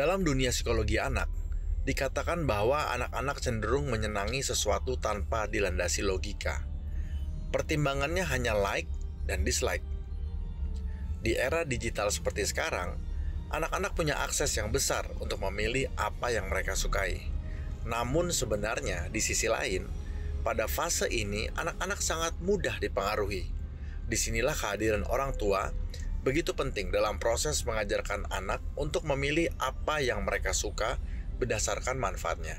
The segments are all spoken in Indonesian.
Dalam dunia psikologi anak, dikatakan bahwa anak-anak cenderung menyenangi sesuatu tanpa dilandasi logika. Pertimbangannya hanya like dan dislike. Di era digital seperti sekarang, anak-anak punya akses yang besar untuk memilih apa yang mereka sukai. Namun sebenarnya di sisi lain, pada fase ini anak-anak sangat mudah dipengaruhi. Disinilah kehadiran orang tua begitu penting dalam proses mengajarkan anak untuk memilih apa yang mereka suka berdasarkan manfaatnya.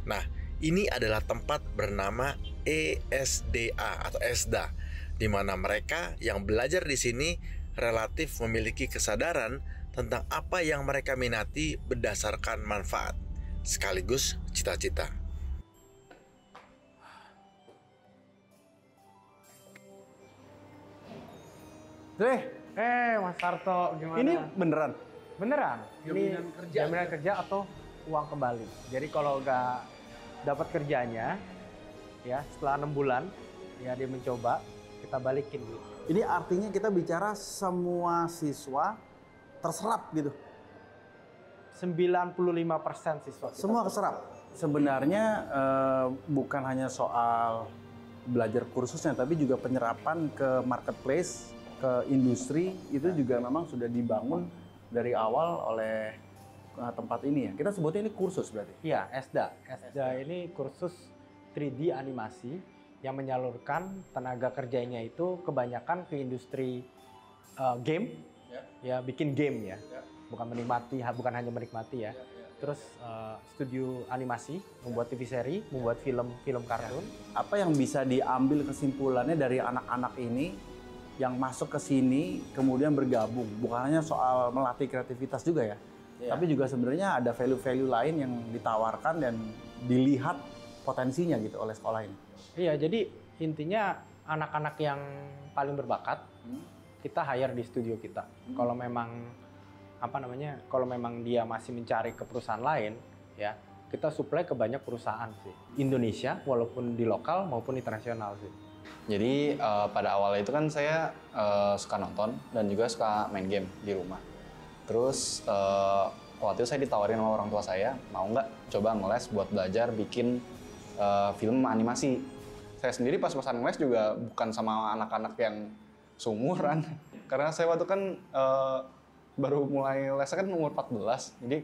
Nah, ini adalah tempat bernama ESDA atau ESDA, di mana mereka yang belajar di sini relatif memiliki kesadaran tentang apa yang mereka minati berdasarkan manfaat, sekaligus cita-cita. Mas Tarto, gimana? Ini beneran? Beneran. Jaminan Ini kerja. jaminan kerja atau uang kembali. Jadi kalau nggak dapat kerjanya, ya setelah 6 bulan, ya dia mencoba, kita balikin gitu. Ini artinya kita bicara semua siswa terserap gitu? 95% siswa kita. Semua keserap? Sebenarnya bukan hanya soal belajar kursusnya, tapi juga penyerapan ke marketplace, ke industri, itu juga memang sudah dibangun dari awal oleh tempat ini ya. Kita sebutnya ini kursus berarti? Iya, ESDA. ESDA ini kursus 3D animasi yang menyalurkan tenaga kerjanya itu kebanyakan ke industri game, ya bikin game ya. Bukan menikmati, bukan hanya menikmati ya. Terus studio animasi, membuat TV seri, membuat film kartun. Apa yang bisa diambil kesimpulannya dari anak-anak ini yang masuk ke sini kemudian bergabung? Bukan hanya soal melatih kreativitas juga ya, tapi juga sebenarnya ada value-value lain yang ditawarkan dan dilihat potensinya gitu oleh sekolah ini. Iya, jadi intinya anak-anak yang paling berbakat kita hire di studio kita. Kalau memang kalau memang dia masih mencari ke perusahaan lain, ya kita supply ke banyak perusahaan sih. Indonesia, walaupun di lokal maupun internasional sih. Jadi pada awalnya itu kan saya suka nonton dan juga suka main game di rumah. Terus waktu itu saya ditawarin sama orang tua saya, mau nggak coba ngeles buat belajar bikin film animasi. Saya sendiri pas-pasan ngeles juga bukan sama anak-anak yang seumuran. Karena saya waktu kan baru mulai les kan umur 14, jadi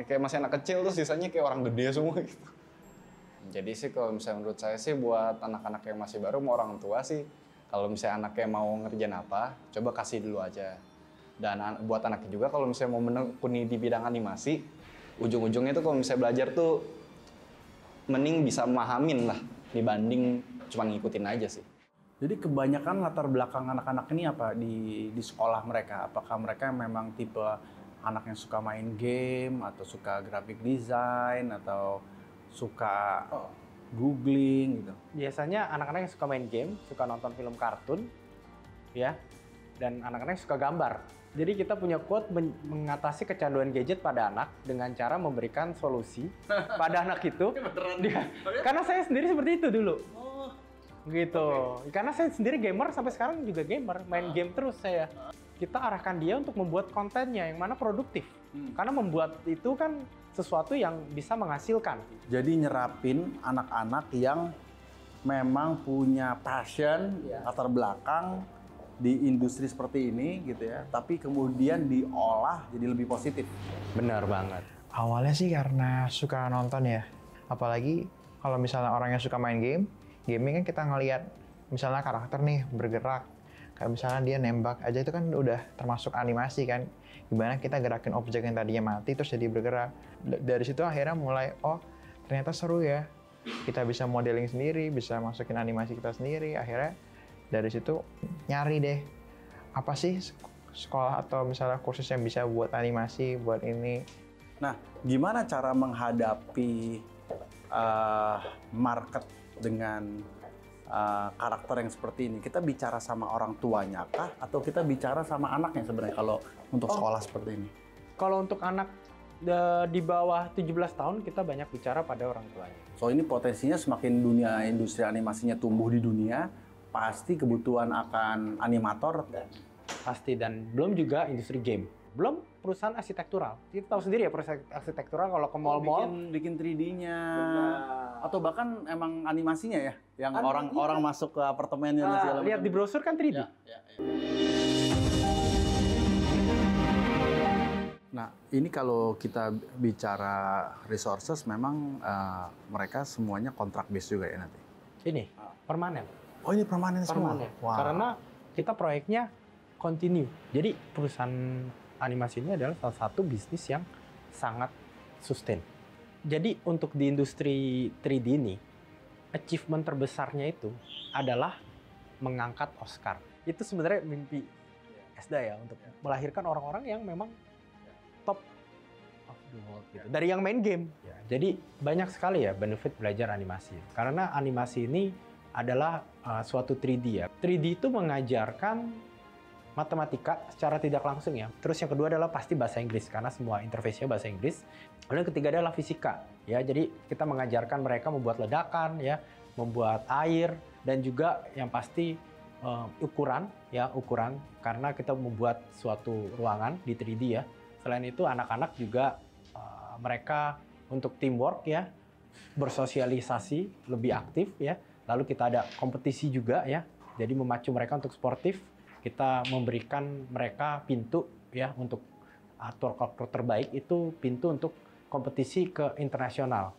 kayak masih anak kecil, terus sisanya kayak orang gede semua gitu. Jadi sih kalau misalnya menurut saya sih buat anak-anak yang masih baru mau orang tua sih, kalau misalnya anaknya mau ngerjain apa, coba kasih dulu aja. Dan buat anaknya juga kalau misalnya mau menekuni di bidang animasi, ujung-ujungnya tuh kalau misalnya belajar tuh mending bisa memahamin lah dibanding cuma ngikutin aja sih. Jadi kebanyakan latar belakang anak-anak ini apa di sekolah mereka? Apakah mereka memang tipe anak yang suka main game, atau suka graphic design, atau suka googling gitu? Biasanya anak-anak yang suka main game, suka nonton film kartun, ya, dan anak-anak yang suka gambar. Jadi kita punya quote mengatasi kecanduan gadget pada anak dengan cara memberikan solusi pada anak itu. Karena saya sendiri seperti itu dulu. Gitu. Karena saya sendiri gamer, sampai sekarang juga gamer, main game terus saya. Kita arahkan dia untuk membuat kontennya yang mana produktif. Karena membuat itu kan sesuatu yang bisa menghasilkan. Jadi nyerapin anak-anak yang memang punya passion, latar belakang di industri seperti ini gitu ya, tapi kemudian diolah jadi lebih positif. Benar banget. Awalnya sih karena suka nonton ya. Apalagi kalau misalnya orang yang suka main game, gaming kan kita ngelihat misalnya karakter nih bergerak. Kayak misalnya dia nembak aja itu kan udah termasuk animasi kan. Gimana kita gerakin objek yang tadinya mati terus jadi bergerak. Dari situ akhirnya mulai, oh ternyata seru ya. Kita bisa modeling sendiri, bisa masukin animasi kita sendiri. Akhirnya dari situ nyari deh, apa sih sekolah atau misalnya kursus yang bisa buat animasi, buat ini. Nah, gimana cara menghadapi market dengan karakter yang seperti ini? Kita bicara sama orang tuanya kah? Atau kita bicara sama anaknya sebenarnya kalau untuk sekolah seperti ini? Kalau untuk anak di bawah 17 tahun, kita banyak bicara pada orang tuanya. So ini potensinya semakin dunia industri animasinya tumbuh di dunia, pasti kebutuhan akan animator. Pasti, dan belum juga industri game. Belum perusahaan arsitektural. Kita tahu sendiri ya perusahaan arsitektural kalau ke mall-mall bikin 3D-nya atau bahkan emang animasinya ya, yang orang masuk ke apartemennya dan segala lihat di macam. brosur kan 3D. Nah, ini kalau kita bicara resources, memang mereka semuanya kontrak base juga ya nanti. Ini permanen. Oh, ini permanen semua. Wow. Karena kita proyeknya continue. Jadi perusahaan animasi ini adalah salah satu bisnis yang sangat sustain. Jadi untuk di industri 3D ini, achievement terbesarnya itu adalah mengangkat Oscar. Itu sebenarnya mimpi Esda ya untuk melahirkan orang-orang yang memang top of the world gitu. Dari yang main game. Ya, jadi banyak sekali ya benefit belajar animasi. Karena animasi ini adalah suatu 3D ya. 3D itu mengajarkan matematika secara tidak langsung ya. Terus yang kedua adalah pasti bahasa Inggris karena semua interface-nya bahasa Inggris. Lalu yang ketiga adalah fisika ya. Jadi kita mengajarkan mereka membuat ledakan ya, membuat air dan juga yang pasti ukuran karena kita membuat suatu ruangan di 3D ya. Selain itu anak-anak juga mereka untuk teamwork ya, bersosialisasi lebih aktif ya. Lalu kita ada kompetisi juga ya. Jadi memacu mereka untuk sportif. Kita memberikan mereka pintu ya untuk aktor-aktor terbaik itu pintu untuk kompetisi ke internasional.